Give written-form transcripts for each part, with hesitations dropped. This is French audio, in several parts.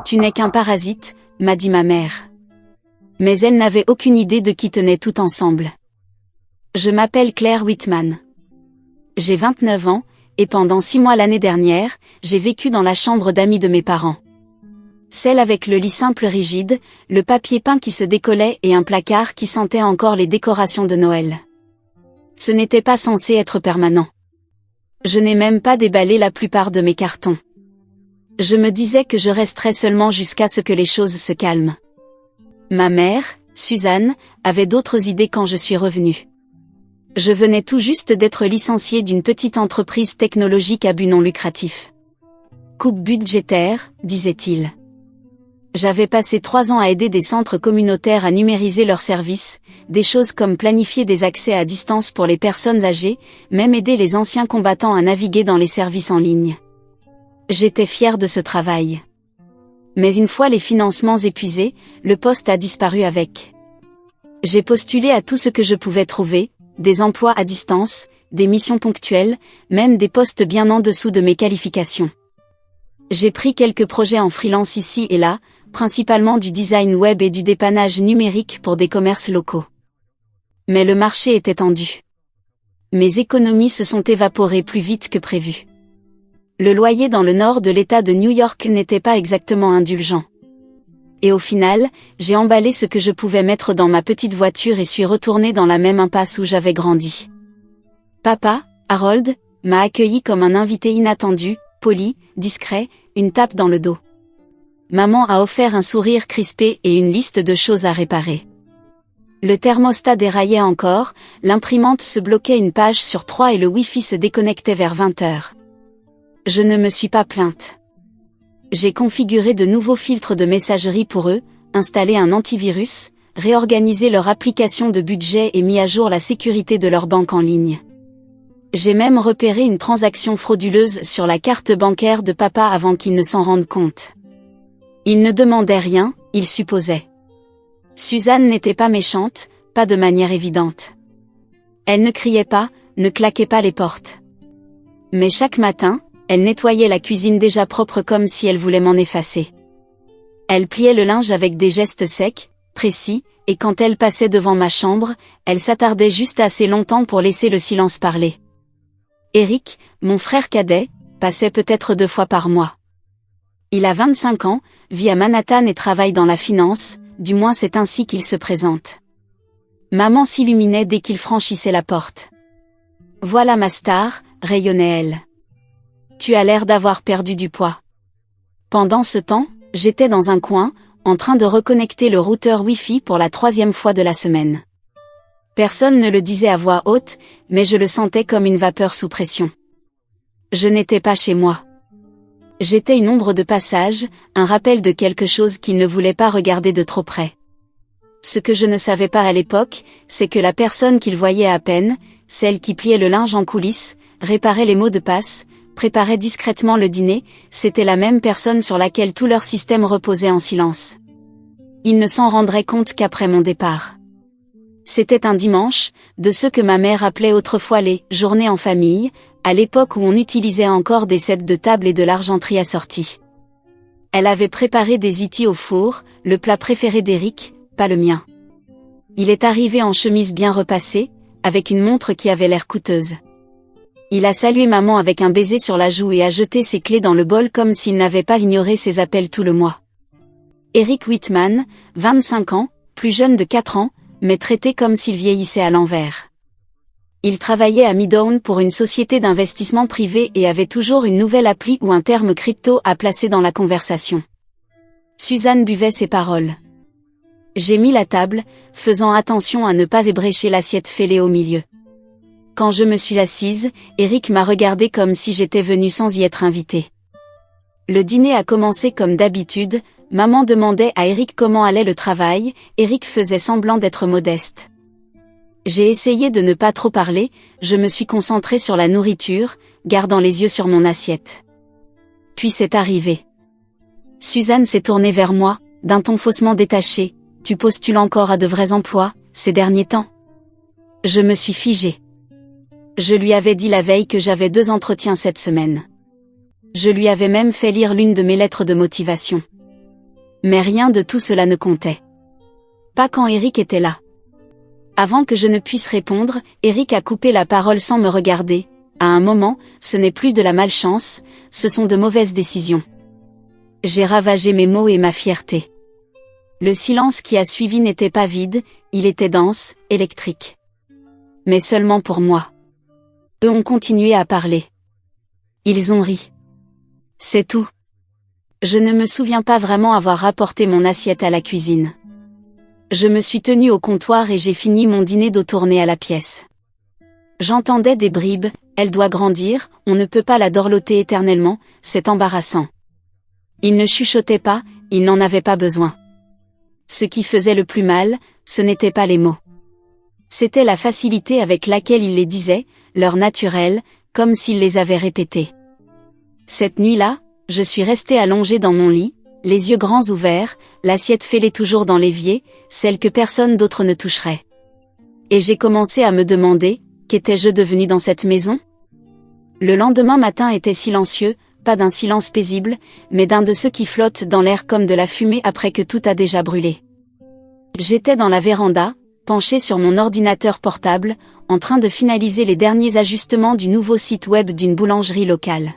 Tu n'es qu'un parasite, m'a dit ma mère. Mais elle n'avait aucune idée de qui tenait tout ensemble. Je m'appelle Claire Whitman. J'ai 29 ans, et pendant 6 mois l'année dernière, j'ai vécu dans la chambre d'amis de mes parents. Celle avec le lit simple rigide, le papier peint qui se décollait et un placard qui sentait encore les décorations de Noël. Ce n'était pas censé être permanent. Je n'ai même pas déballé la plupart de mes cartons. Je me disais que je resterais seulement jusqu'à ce que les choses se calment. Ma mère, Suzanne, avait d'autres idées quand je suis revenue. Je venais tout juste d'être licenciée d'une petite entreprise technologique à but non lucratif. Coupe budgétaire, disait-il. J'avais passé 3 ans à aider des centres communautaires à numériser leurs services, des choses comme planifier des accès à distance pour les personnes âgées, même aider les anciens combattants à naviguer dans les services en ligne. J'étais fière de ce travail. Mais une fois les financements épuisés, le poste a disparu avec. J'ai postulé à tout ce que je pouvais trouver, des emplois à distance, des missions ponctuelles, même des postes bien en dessous de mes qualifications. J'ai pris quelques projets en freelance ici et là, principalement du design web et du dépannage numérique pour des commerces locaux. Mais le marché était tendu. Mes économies se sont évaporées plus vite que prévu. Le loyer dans le nord de l'État de New York n'était pas exactement indulgent. Et au final, j'ai emballé ce que je pouvais mettre dans ma petite voiture et suis retournée dans la même impasse où j'avais grandi. Papa, Harold, m'a accueilli comme un invité inattendu, poli, discret, une tape dans le dos. Maman a offert un sourire crispé et une liste de choses à réparer. Le thermostat déraillait encore, l'imprimante se bloquait une page sur 3 et le Wi-Fi se déconnectait vers 20h. Je ne me suis pas plainte. J'ai configuré de nouveaux filtres de messagerie pour eux, installé un antivirus, réorganisé leur application de budget et mis à jour la sécurité de leur banque en ligne. J'ai même repéré une transaction frauduleuse sur la carte bancaire de papa avant qu'il ne s'en rende compte. Il ne demandait rien, il supposait. Suzanne n'était pas méchante, pas de manière évidente. Elle ne criait pas, ne claquait pas les portes. Mais chaque matin, elle nettoyait la cuisine déjà propre comme si elle voulait m'en effacer. Elle pliait le linge avec des gestes secs, précis, et quand elle passait devant ma chambre, elle s'attardait juste assez longtemps pour laisser le silence parler. Eric, mon frère cadet, passait peut-être 2 fois par mois. Il a 25 ans, vit à Manhattan et travaille dans la finance, du moins c'est ainsi qu'il se présente. Maman s'illuminait dès qu'il franchissait la porte. « Voilà ma star », rayonnait-elle. « Tu as l'air d'avoir perdu du poids. » Pendant ce temps, j'étais dans un coin, en train de reconnecter le routeur Wi-Fi pour la 3e fois de la semaine. Personne ne le disait à voix haute, mais je le sentais comme une vapeur sous pression. Je n'étais pas chez moi. J'étais une ombre de passage, un rappel de quelque chose qu'il ne voulait pas regarder de trop près. Ce que je ne savais pas à l'époque, c'est que la personne qu'il voyait à peine, celle qui pliait le linge en coulisses, réparait les mots de passe, préparait discrètement le dîner, c'était la même personne sur laquelle tout leur système reposait en silence. Ils ne s'en rendraient compte qu'après mon départ. C'était un dimanche, de ceux que ma mère appelait autrefois les « journées en famille », à l'époque où on utilisait encore des sets de table et de l'argenterie assortie. Elle avait préparé des itis au four, le plat préféré d'Eric, pas le mien. Il est arrivé en chemise bien repassée, avec une montre qui avait l'air coûteuse. Il a salué maman avec un baiser sur la joue et a jeté ses clés dans le bol comme s'il n'avait pas ignoré ses appels tout le mois. Eric Whitman, 25 ans, plus jeune de 4 ans, mais traité comme s'il vieillissait à l'envers. Il travaillait à Midtown pour une société d'investissement privé et avait toujours une nouvelle appli ou un terme crypto à placer dans la conversation. Suzanne buvait ses paroles. J'ai mis la table, faisant attention à ne pas ébrécher l'assiette fêlée au milieu. Quand je me suis assise, Eric m'a regardé comme si j'étais venue sans y être invitée. Le dîner a commencé comme d'habitude, maman demandait à Eric comment allait le travail, Eric faisait semblant d'être modeste. J'ai essayé de ne pas trop parler, je me suis concentrée sur la nourriture, gardant les yeux sur mon assiette. Puis c'est arrivé. Suzanne s'est tournée vers moi, d'un ton faussement détaché. « Tu postules encore à de vrais emplois, ces derniers temps ?» Je me suis figée. Je lui avais dit la veille que j'avais 2 entretiens cette semaine. Je lui avais même fait lire l'une de mes lettres de motivation. Mais rien de tout cela ne comptait. Pas quand Eric était là. Avant que je ne puisse répondre, Eric a coupé la parole sans me regarder. À un moment, ce n'est plus de la malchance, ce sont de mauvaises décisions. J'ai ravagé mes mots et ma fierté. Le silence qui a suivi n'était pas vide, il était dense, électrique. Mais seulement pour moi. Eux ont continué à parler. Ils ont ri. C'est tout. Je ne me souviens pas vraiment avoir rapporté mon assiette à la cuisine. Je me suis tenue au comptoir et j'ai fini mon dîner dos tourné à la pièce. J'entendais des bribes, elle doit grandir, on ne peut pas la dorloter éternellement, c'est embarrassant. Il ne chuchotait pas, il n'en avait pas besoin. Ce qui faisait le plus mal, ce n'étaient pas les mots. C'était la facilité avec laquelle il les disait, leur naturel, comme s'il les avait répétés. Cette nuit-là, je suis restée allongée dans mon lit, les yeux grands ouverts, l'assiette fêlée toujours dans l'évier, celle que personne d'autre ne toucherait. Et j'ai commencé à me demander, qu'étais-je devenue dans cette maison ? Le lendemain matin était silencieux, pas d'un silence paisible, mais d'un de ceux qui flottent dans l'air comme de la fumée après que tout a déjà brûlé. J'étais dans la véranda, penchée sur mon ordinateur portable, en train de finaliser les derniers ajustements du nouveau site web d'une boulangerie locale.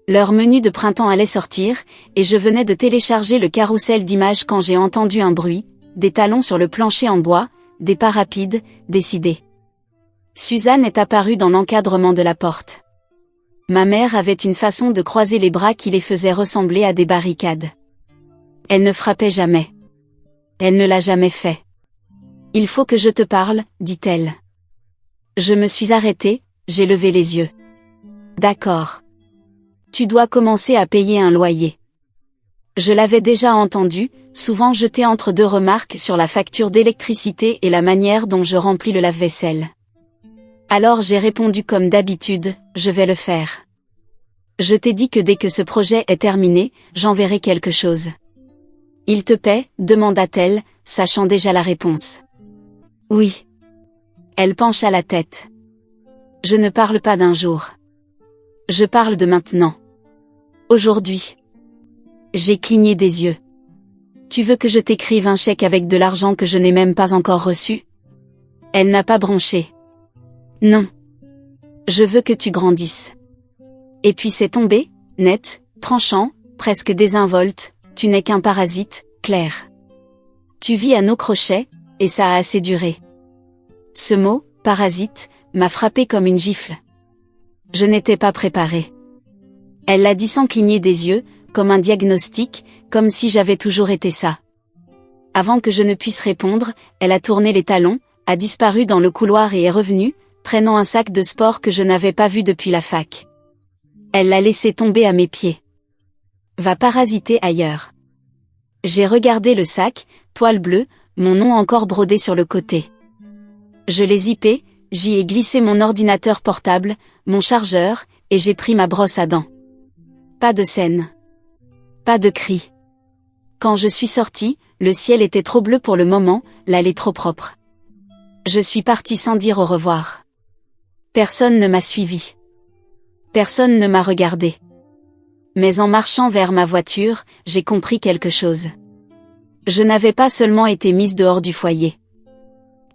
Leur menu de printemps allait sortir, et je venais de télécharger le carrousel d'images quand j'ai entendu un bruit, des talons sur le plancher en bois, des pas rapides, décidés. Suzanne est apparue dans l'encadrement de la porte. Ma mère avait une façon de croiser les bras qui les faisait ressembler à des barricades. Elle ne frappait jamais. Elle ne l'a jamais fait. « Il faut que je te parle, dit-elle. » Je me suis arrêtée, j'ai levé les yeux. « D'accord. Tu dois commencer à payer un loyer. » Je l'avais déjà entendu, souvent jeté entre deux remarques sur la facture d'électricité et la manière dont je remplis le lave-vaisselle. Alors j'ai répondu comme d'habitude, je vais le faire. Je t'ai dit que dès que ce projet est terminé, j'enverrai quelque chose. Il te paie, demanda-t-elle, sachant déjà la réponse. Oui. Elle pencha la tête. Je ne parle pas d'un jour. Je parle de maintenant. Aujourd'hui. J'ai cligné des yeux. Tu veux que je t'écrive un chèque avec de l'argent que je n'ai même pas encore reçu ? Elle n'a pas bronché. Non. Je veux que tu grandisses. Et puis c'est tombé, net, tranchant, presque désinvolte, tu n'es qu'un parasite, Claire. Tu vis à nos crochets, et ça a assez duré. Ce mot, parasite, m'a frappé comme une gifle. Je n'étais pas préparée. Elle l'a dit sans cligner des yeux, comme un diagnostic, comme si j'avais toujours été ça. Avant que je ne puisse répondre, elle a tourné les talons, a disparu dans le couloir et est revenue, traînant un sac de sport que je n'avais pas vu depuis la fac. Elle l'a laissé tomber à mes pieds. Va parasiter ailleurs. J'ai regardé le sac, toile bleue, mon nom encore brodé sur le côté. Je l'ai zippé, j'y ai glissé mon ordinateur portable, mon chargeur, et j'ai pris ma brosse à dents. Pas de scène. Pas de cri. Quand je suis sortie, le ciel était trop bleu pour le moment, l'allée trop propre. Je suis partie sans dire au revoir. Personne ne m'a suivi. Personne ne m'a regardé. Mais en marchant vers ma voiture, j'ai compris quelque chose. Je n'avais pas seulement été mise dehors du foyer.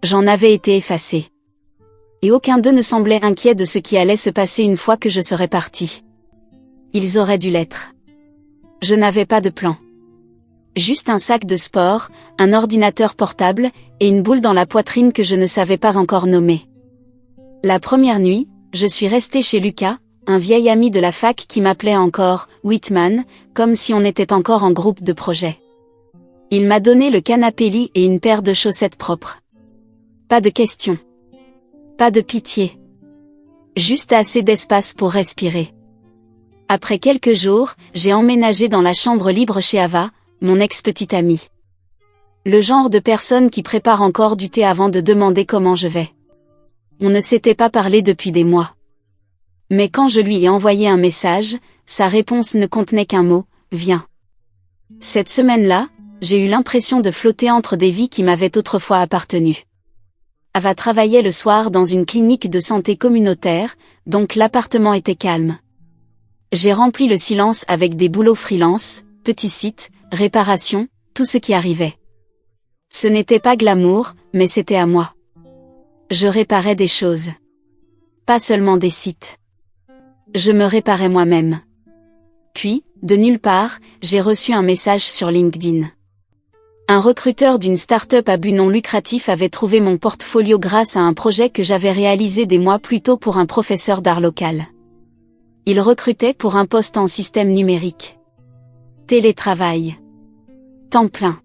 J'en avais été effacée. Et aucun d'eux ne semblait inquiet de ce qui allait se passer une fois que je serais partie. Ils auraient dû l'être. Je n'avais pas de plan. Juste un sac de sport, un ordinateur portable, et une boule dans la poitrine que je ne savais pas encore nommer. La première nuit, je suis restée chez Lucas, un vieil ami de la fac qui m'appelait encore « Whitman », comme si on était encore en groupe de projet. Il m'a donné le canapé-lit et une paire de chaussettes propres. Pas de questions. Pas de pitié. Juste assez d'espace pour respirer. Après quelques jours, j'ai emménagé dans la chambre libre chez Ava, mon ex-petite amie. Le genre de personne qui prépare encore du thé avant de demander comment je vais. On ne s'était pas parlé depuis des mois. Mais quand je lui ai envoyé un message, sa réponse ne contenait qu'un mot, « Viens ». Cette semaine-là, j'ai eu l'impression de flotter entre des vies qui m'avaient autrefois appartenu. Ava travaillait le soir dans une clinique de santé communautaire, donc l'appartement était calme. J'ai rempli le silence avec des boulots freelance, petits sites, réparation, tout ce qui arrivait. Ce n'était pas glamour, mais c'était à moi. Je réparais des choses. Pas seulement des sites. Je me réparais moi-même. Puis, de nulle part, j'ai reçu un message sur LinkedIn. Un recruteur d'une start-up à but non lucratif avait trouvé mon portfolio grâce à un projet que j'avais réalisé des mois plus tôt pour un professeur d'art local. Il recrutait pour un poste en système numérique. Télétravail. Temps plein.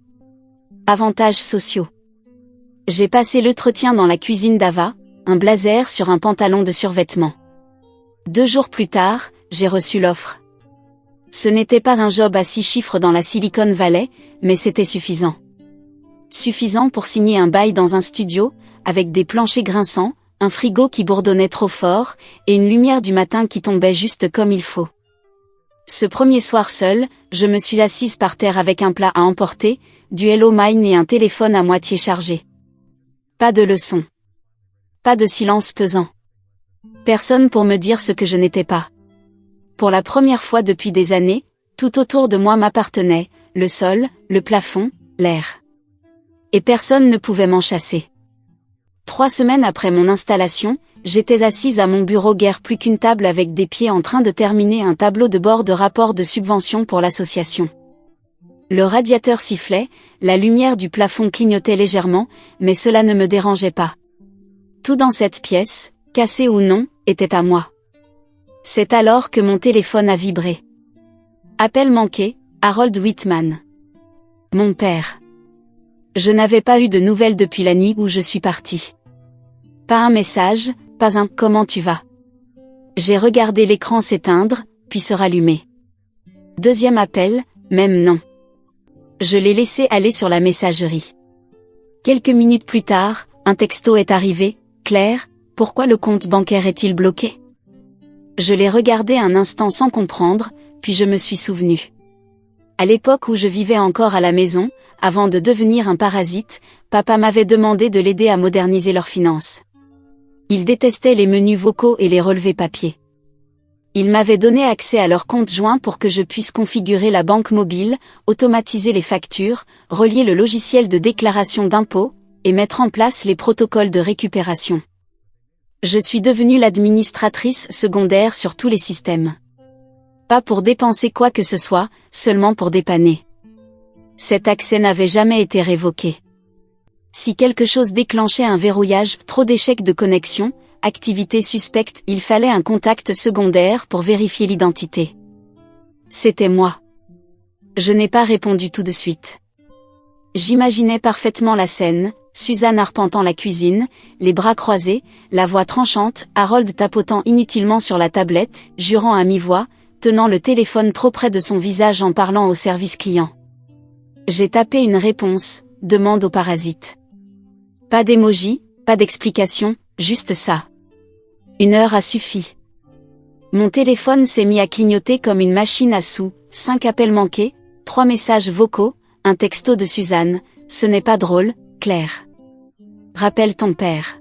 Avantages sociaux. J'ai passé l'entretien dans la cuisine d'Ava, un blazer sur un pantalon de survêtement. 2 jours plus tard, j'ai reçu l'offre. Ce n'était pas un job à 6 chiffres dans la Silicon Valley, mais c'était suffisant. Suffisant pour signer un bail dans un studio, avec des planchers grinçants, un frigo qui bourdonnait trop fort, et une lumière du matin qui tombait juste comme il faut. Ce premier soir seul, je me suis assise par terre avec un plat à emporter, du Hello Mine et un téléphone à moitié chargé. Pas de leçon. Pas de silence pesant. Personne pour me dire ce que je n'étais pas. Pour la première fois depuis des années, tout autour de moi m'appartenait, le sol, le plafond, l'air. Et personne ne pouvait m'en chasser. 3 semaines après mon installation, j'étais assise à mon bureau guère plus qu'une table avec des pieds en train de terminer un tableau de bord de rapport de subvention pour l'association. Le radiateur sifflait, la lumière du plafond clignotait légèrement, mais cela ne me dérangeait pas. Tout dans cette pièce, cassé ou non, était à moi. C'est alors que mon téléphone a vibré. Appel manqué, Harold Whitman. Mon père. Je n'avais pas eu de nouvelles depuis la nuit où je suis partie. Pas un message, pas un « comment tu vas ?» J'ai regardé l'écran s'éteindre, puis se rallumer. Deuxième appel, même non. Je l'ai laissé aller sur la messagerie. Quelques minutes plus tard, un texto est arrivé. « Claire, pourquoi le compte bancaire est-il bloqué ?» Je l'ai regardé un instant sans comprendre, puis je me suis souvenu. À l'époque où je vivais encore à la maison, avant de devenir un parasite, papa m'avait demandé de l'aider à moderniser leurs finances. Il détestait les menus vocaux et les relevés papier. Il m'avait donné accès à leur compte joint pour que je puisse configurer la banque mobile, automatiser les factures, relier le logiciel de déclaration d'impôts, et mettre en place les protocoles de récupération. Je suis devenue l'administratrice secondaire sur tous les systèmes. Pas pour dépenser quoi que ce soit, seulement pour dépanner. Cet accès n'avait jamais été révoqué. Si quelque chose déclenchait un verrouillage, trop d'échecs de connexion, activité suspecte, il fallait un contact secondaire pour vérifier l'identité. C'était moi. Je n'ai pas répondu tout de suite. J'imaginais parfaitement la scène, Suzanne arpentant la cuisine, les bras croisés, la voix tranchante, Harold tapotant inutilement sur la tablette, jurant à mi-voix, tenant le téléphone trop près de son visage en parlant au service client. J'ai tapé une réponse, demande au parasite. Pas d'émoji, pas d'explication, juste ça. 1 heure a suffi. Mon téléphone s'est mis à clignoter comme une machine à sous, 5 appels manqués, 3 messages vocaux, un texto de Suzanne, ce n'est pas drôle, Claire. Rappelle ton père.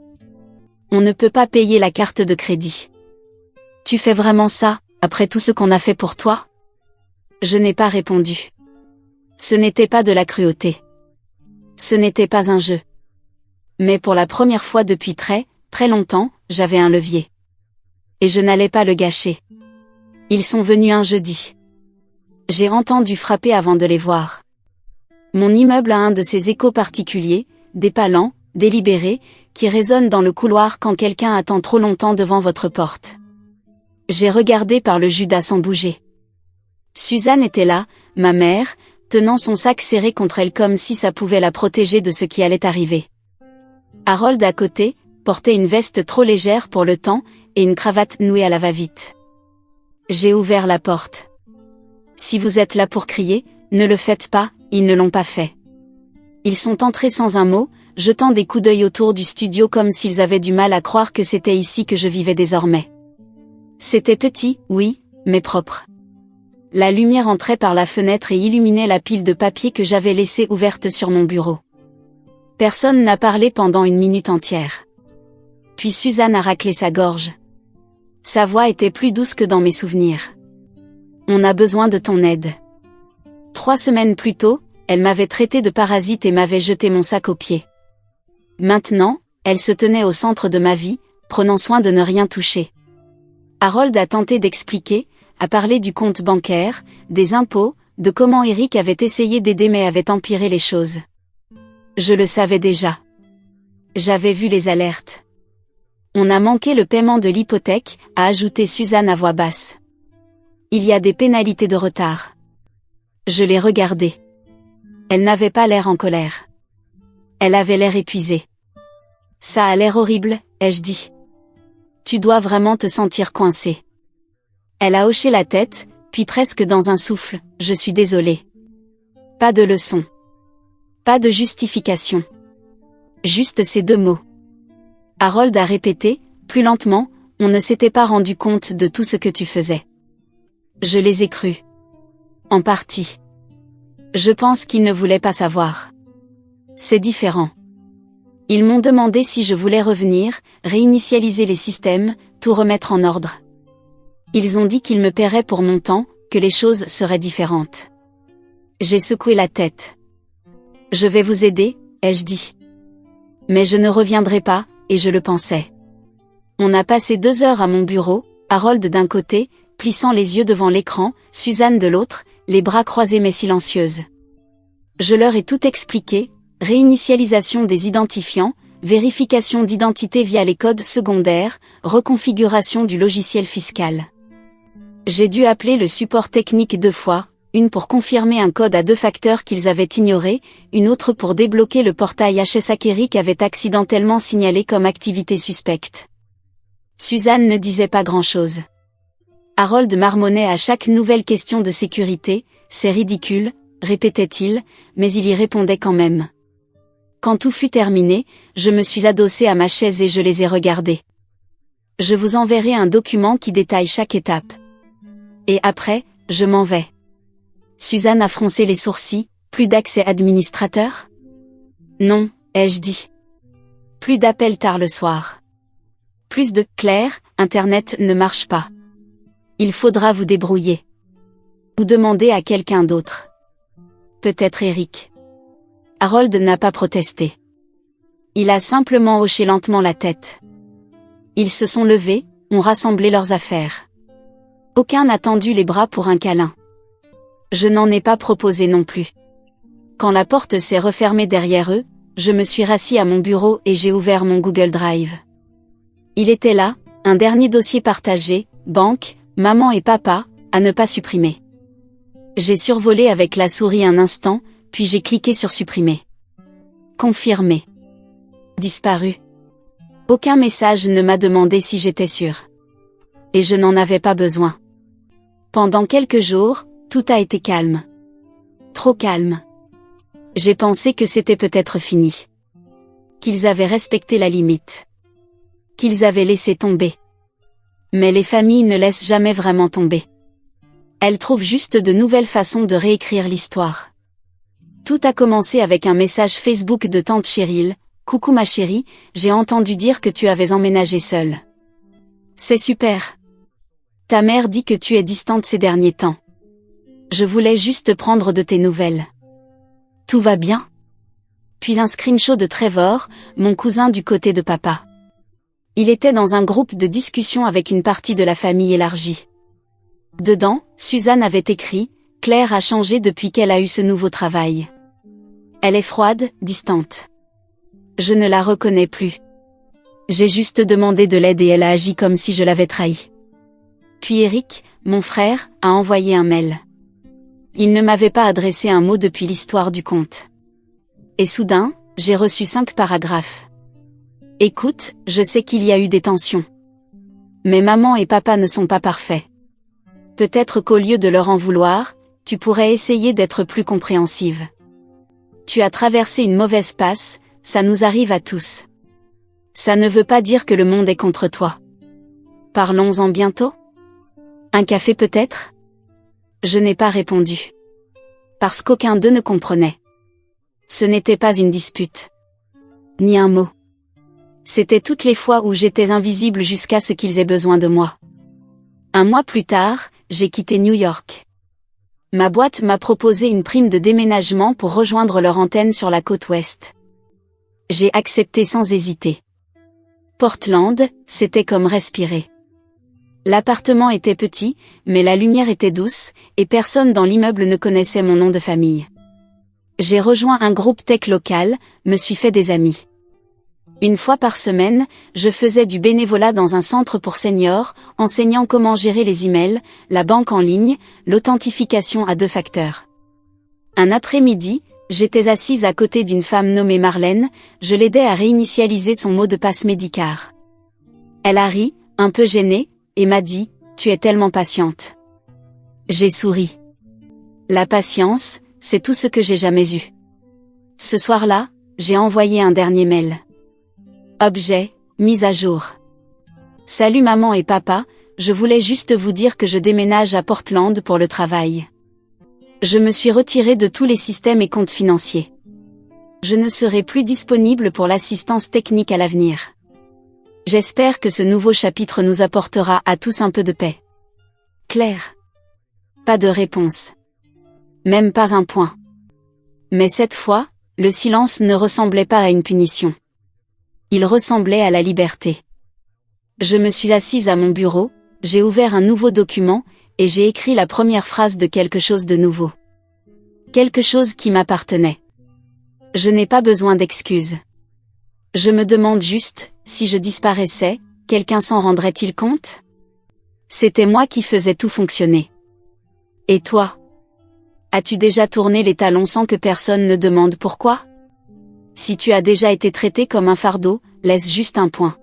On ne peut pas payer la carte de crédit. Tu fais vraiment ça, après tout ce qu'on a fait pour toi? Je n'ai pas répondu. Ce n'était pas de la cruauté. Ce n'était pas un jeu. Mais pour la première fois depuis très, très longtemps, j'avais un levier. Et je n'allais pas le gâcher. Ils sont venus un jeudi. J'ai entendu frapper avant de les voir. Mon immeuble a un de ces échos particuliers, dépalants, délibérés, qui résonnent dans le couloir quand quelqu'un attend trop longtemps devant votre porte. J'ai regardé par le Judas sans bouger. Suzanne était là, ma mère, tenant son sac serré contre elle comme si ça pouvait la protéger de ce qui allait arriver. Harold à côté, portait une veste trop légère pour le temps, et une cravate nouée à la va-vite. J'ai ouvert la porte. Si vous êtes là pour crier, ne le faites pas, ils ne l'ont pas fait. Ils sont entrés sans un mot, jetant des coups d'œil autour du studio comme s'ils avaient du mal à croire que c'était ici que je vivais désormais. C'était petit, oui, mais propre. La lumière entrait par la fenêtre et illuminait la pile de papier que j'avais laissée ouverte sur mon bureau. Personne n'a parlé pendant 1 minute entière. Puis Suzanne a raclé sa gorge. Sa voix était plus douce que dans mes souvenirs. On a besoin de ton aide. 3 semaines plus tôt, elle m'avait traité de parasite et m'avait jeté mon sac aux pieds. Maintenant, elle se tenait au centre de ma vie, prenant soin de ne rien toucher. Harold a tenté d'expliquer, a parlé du compte bancaire, des impôts, de comment Eric avait essayé d'aider mais avait empiré les choses. Je le savais déjà. J'avais vu les alertes. On a manqué le paiement de l'hypothèque, a ajouté Suzanne à voix basse. Il y a des pénalités de retard. Je l'ai regardée. Elle n'avait pas l'air en colère. Elle avait l'air épuisée. Ça a l'air horrible, ai-je dit. Tu dois vraiment te sentir coincée. Elle a hoché la tête, puis presque dans un souffle, je suis désolée. Pas de leçon. Pas de justification. Juste ces 2 mots. Harold a répété, plus lentement, on ne s'était pas rendu compte de tout ce que tu faisais. Je les ai crus. En partie. Je pense qu'ils ne voulaient pas savoir. C'est différent. Ils m'ont demandé si je voulais revenir, réinitialiser les systèmes, tout remettre en ordre. Ils ont dit qu'ils me paieraient pour mon temps, que les choses seraient différentes. J'ai secoué la tête. Je vais vous aider, ai-je dit. Mais je ne reviendrai pas, et je le pensais. On a passé 2 heures à mon bureau, Harold d'un côté, plissant les yeux devant l'écran, Suzanne de l'autre, les bras croisés mais silencieuse. Je leur ai tout expliqué, réinitialisation des identifiants, vérification d'identité via les codes secondaires, reconfiguration du logiciel fiscal. J'ai dû appeler le support technique 2 fois, une pour confirmer un code à 2 facteurs qu'ils avaient ignoré, une autre pour débloquer le portail HSA qu'Eric avait accidentellement signalé comme activité suspecte. Suzanne ne disait pas grand-chose. Harold marmonnait à chaque nouvelle question de sécurité, c'est ridicule, répétait-il, mais il y répondait quand même. Quand tout fut terminé, je me suis adossée à ma chaise et je les ai regardés. Je vous enverrai un document qui détaille chaque étape. Et après, je m'en vais. Suzanne a froncé les sourcils, plus d'accès administrateur ? Non, ai-je dit. Plus d'appels tard le soir. Plus de Claire, Internet ne marche pas. Il faudra vous débrouiller. Ou demander à quelqu'un d'autre. Peut-être Eric. Harold n'a pas protesté. Il a simplement hoché lentement la tête. Ils se sont levés, ont rassemblé leurs affaires. Aucun n'a tendu les bras pour un câlin. Je n'en ai pas proposé non plus. Quand la porte s'est refermée derrière eux, je me suis rassis à mon bureau et j'ai ouvert mon Google Drive. Il était là, un dernier dossier partagé, banque, maman et papa, à ne pas supprimer. J'ai survolé avec la souris un instant, puis j'ai cliqué sur supprimer. Confirmer. Disparu. Aucun message ne m'a demandé si j'étais sûre. Et je n'en avais pas besoin. Pendant quelques jours, tout a été calme. Trop calme. J'ai pensé que c'était peut-être fini. Qu'ils avaient respecté la limite. Qu'ils avaient laissé tomber. Mais les familles ne laissent jamais vraiment tomber. Elles trouvent juste de nouvelles façons de réécrire l'histoire. Tout a commencé avec un message Facebook de tante Cheryl. Coucou ma chérie, j'ai entendu dire que tu avais emménagé seule. C'est super. Ta mère dit que tu es distante ces derniers temps. Je voulais juste prendre de tes nouvelles. Tout va bien? Puis un screenshot de Trevor, mon cousin du côté de papa. Il était dans un groupe de discussion avec une partie de la famille élargie. Dedans, Suzanne avait écrit, Claire a changé depuis qu'elle a eu ce nouveau travail. Elle est froide, distante. Je ne la reconnais plus. J'ai juste demandé de l'aide et elle a agi comme si je l'avais trahi. Puis Eric, mon frère, a envoyé un mail. Il ne m'avait pas adressé un mot depuis l'histoire du conte. Et soudain, j'ai reçu 5 paragraphes. Écoute, je sais qu'il y a eu des tensions. Mais maman et papa ne sont pas parfaits. Peut-être qu'au lieu de leur en vouloir, tu pourrais essayer d'être plus compréhensive. Tu as traversé une mauvaise passe, ça nous arrive à tous. Ça ne veut pas dire que le monde est contre toi. Parlons-en bientôt? Un café peut-être? Je n'ai pas répondu. Parce qu'aucun d'eux ne comprenait. Ce n'était pas une dispute. Ni un mot. C'était toutes les fois où j'étais invisible jusqu'à ce qu'ils aient besoin de moi. Un mois plus tard, j'ai quitté New York. Ma boîte m'a proposé une prime de déménagement pour rejoindre leur antenne sur la côte ouest. J'ai accepté sans hésiter. Portland, c'était comme respirer. L'appartement était petit, mais la lumière était douce, et personne dans l'immeuble ne connaissait mon nom de famille. J'ai rejoint un groupe tech local, me suis fait des amis. Une fois par semaine, je faisais du bénévolat dans un centre pour seniors, enseignant comment gérer les emails, la banque en ligne, l'authentification à 2 facteurs. Un après-midi, j'étais assise à côté d'une femme nommée Marlène, je l'aidais à réinitialiser son mot de passe Médicare. Elle a ri, un peu gênée, et m'a dit « Tu es tellement patiente ». J'ai souri. La patience, c'est tout ce que j'ai jamais eu. Ce soir-là, j'ai envoyé un dernier mail. Objet, mise à jour. Salut maman et papa, je voulais juste vous dire que je déménage à Portland pour le travail. Je me suis retiré de tous les systèmes et comptes financiers. Je ne serai plus disponible pour l'assistance technique à l'avenir. J'espère que ce nouveau chapitre nous apportera à tous un peu de paix. Claire. Pas de réponse. Même pas un point. Mais cette fois, le silence ne ressemblait pas à une punition. Il ressemblait à la liberté. Je me suis assise à mon bureau, j'ai ouvert un nouveau document, et j'ai écrit la première phrase de quelque chose de nouveau. Quelque chose qui m'appartenait. Je n'ai pas besoin d'excuses. Je me demande juste, si je disparaissais, quelqu'un s'en rendrait-il compte? C'était moi qui faisais tout fonctionner. Et toi? As-tu déjà tourné les talons sans que personne ne demande pourquoi? Si tu as déjà été traité comme un fardeau, laisse juste un point.